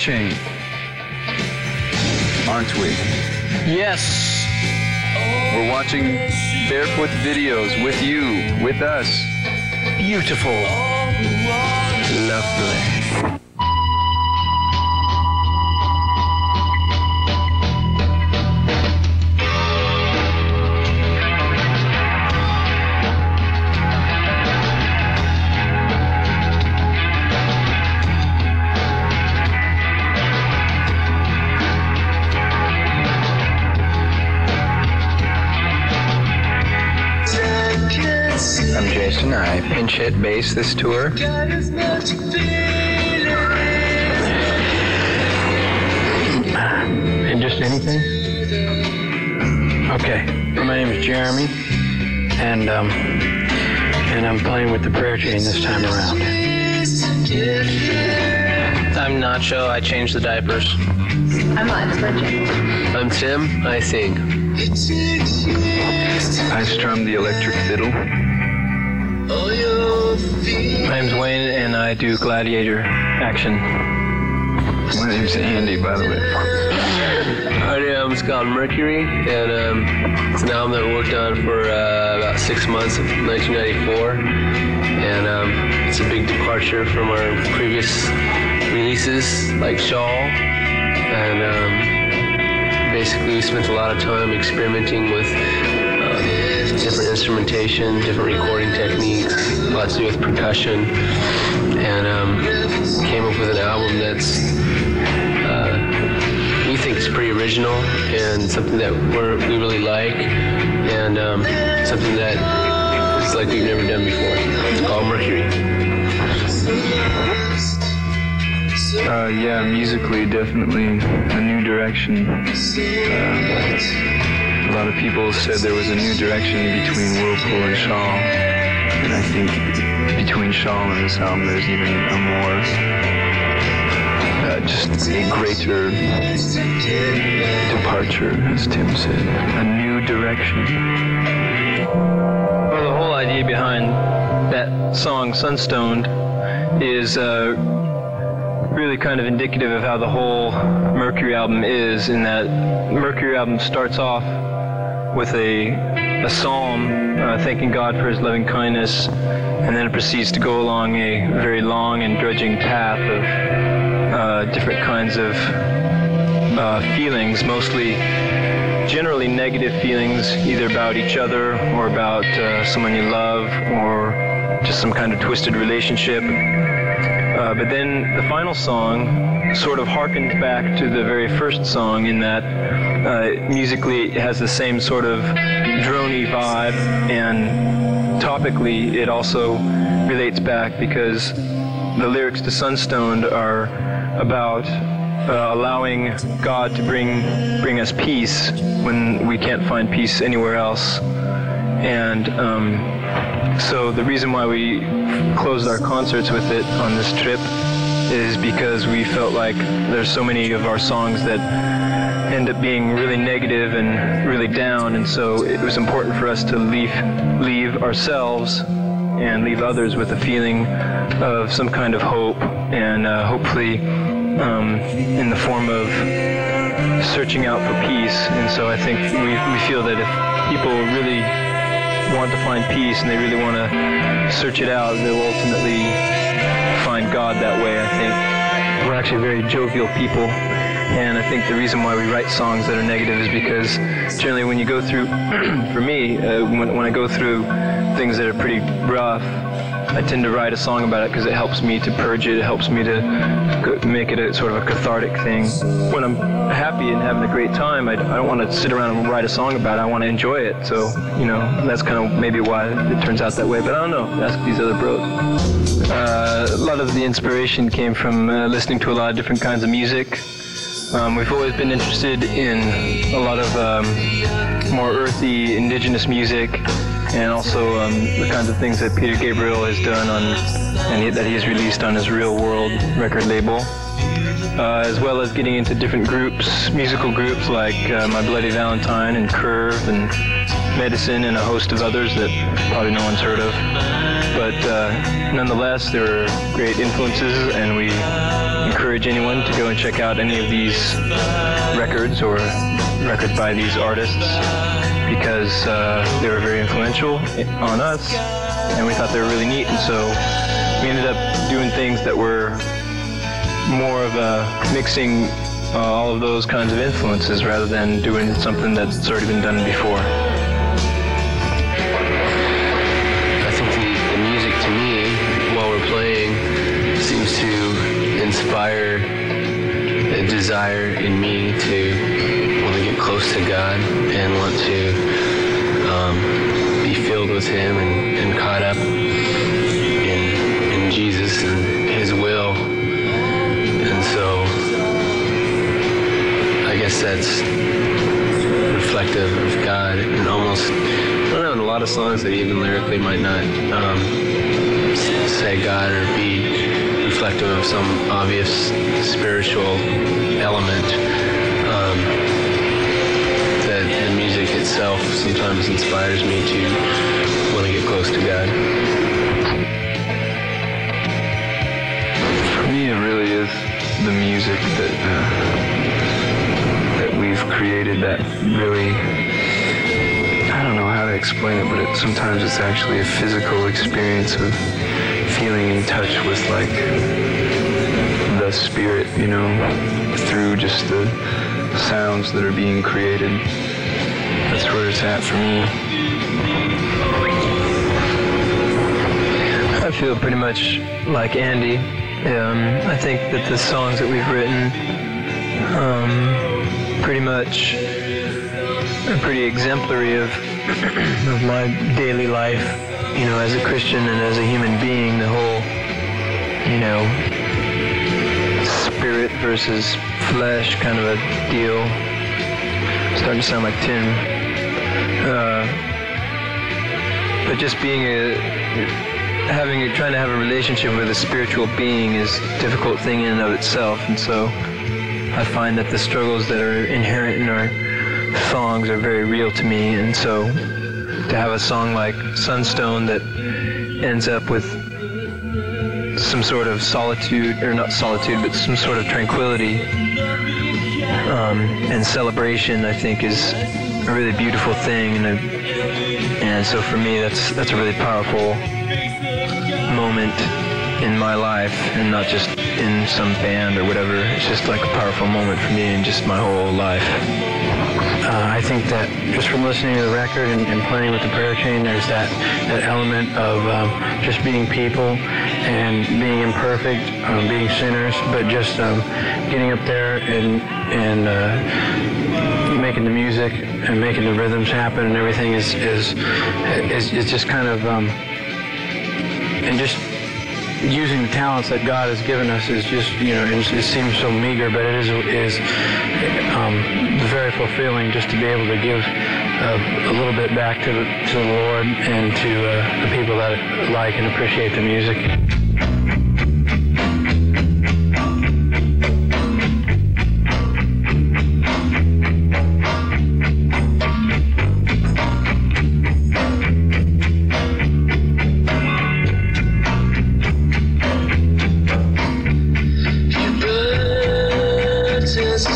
chain, aren't we? Yes. We're watching Barefoot videos with you, with us. Beautiful. Lovely. I'm Jason. I pinch hit bass this tour. And just anything? Okay. My name is Jeremy, and I'm playing with the prayer chain this time around. I'm Nacho. I change the diapers. I'm Virgin. I'm Tim. I sing. I strum the electric fiddle. My name's Wayne, and I do gladiator action. My name's Andy, by the way. Our album's called Mercury, and it's an album that we worked on for about 6 months of 1994. And it's a big departure from our previous releases, like Shawl. And basically, we spent a lot of time experimenting with different instrumentation, different recording techniques, lots to do with percussion, and came up with an album that's we think is pretty original and something that we really like, and something that is like we've never done before. It's called Mercury. Yeah, musically, definitely a new direction. A lot of people said there was a new direction between Whirlpool and Shawl, and I think between Shawl and this album there's even a more, just a greater departure, as Tim said, a new direction. Well, the whole idea behind that song, Sunstoned, is really kind of indicative of how the whole Mercury album is, in that Mercury album starts off with a psalm thanking God for his loving kindness, and then it proceeds to go along a very long and drudging path of different kinds of feelings, mostly generally negative feelings, either about each other or about someone you love, or just some kind of twisted relationship. But then the final song sort of harkens back to the very first song, in that musically it has the same sort of drony vibe, and topically it also relates back, because the lyrics to Sunstoned are about allowing God to bring us peace when we can't find peace anywhere else. And so the reason why we closed our concerts with it on this trip is because we felt like there's so many of our songs that end up being really negative and really down, and so it was important for us to leave ourselves and leave others with a feeling of some kind of hope, and hopefully in the form of searching out for peace. And so I think we feel that if people really want to find peace and they really want to search it out, they'll ultimately find God that way. I think we're actually very jovial people, and I think the reason why we write songs that are negative is because generally when you go through, for me, when I go through things that are pretty rough, I tend to write a song about it because it helps me to purge it. It helps me to make it a sort of a cathartic thing. When I'm happy and having a great time, I don't want to sit around and write a song about it. I want to enjoy it. So, you know, that's kind of maybe why it turns out that way. But I don't know. Ask these other bros. A lot of the inspiration came from listening to a lot of different kinds of music. We've always been interested in a lot of more earthy, indigenous music, and also the kinds of things that Peter Gabriel has done that he has released on his Real World record label, as well as getting into different groups, musical groups like My Bloody Valentine and Curve and Medicine and a host of others that probably no one's heard of. But nonetheless, there are great influences, and we encourage encourage anyone to go and check out any of these records or records by these artists, because they were very influential on us, and we thought they were really neat, and so we ended up doing things that were more of a mixing all of those kinds of influences rather than doing something that's already been done before. I think the music to me, while we're playing, seems to inspire a desire in me to want to get close to God and want to be filled with Him and caught up in Jesus and His will. And so I guess that's reflective of God, and almost, I don't know, in a lot of songs that even lyrically might not say God or be reflective of some obvious spiritual element, that the music itself sometimes inspires me to want to get close to God. For me, it really is the music that we've created that really, I don't know how to explain it, but sometimes it's actually a physical experience of feeling in touch with like the spirit, you know, through just the sounds that are being created. That's where it's at for me. I feel pretty much like Andy. I think that the songs that we've written pretty much are pretty exemplary of my daily life, you know, as a Christian and as a human being. The whole, you know, spirit versus flesh kind of a deal. Starting to sound like Tim. But just being trying to have a relationship with a spiritual being is a difficult thing in and of itself, and so I find that the struggles that are inherent in our songs are very real to me, and so to have a song like Sunstone that ends up with some sort of solitude, or not solitude, but some sort of tranquility and celebration, I think is a really beautiful thing, and so for me that's a really powerful moment in my life, and not just in some band or whatever. It's just like a powerful moment for me in just my whole life. I think that just from listening to the record and playing with the prayer chain, there's that element of just being people and being imperfect, being sinners, but just getting up there and making the music and making the rhythms happen, and everything is just kind of and just using the talents that God has given us is just, you know, it seems so meager, but it is very fulfilling just to be able to give a little bit back to the Lord and to the people that like and appreciate the music. Just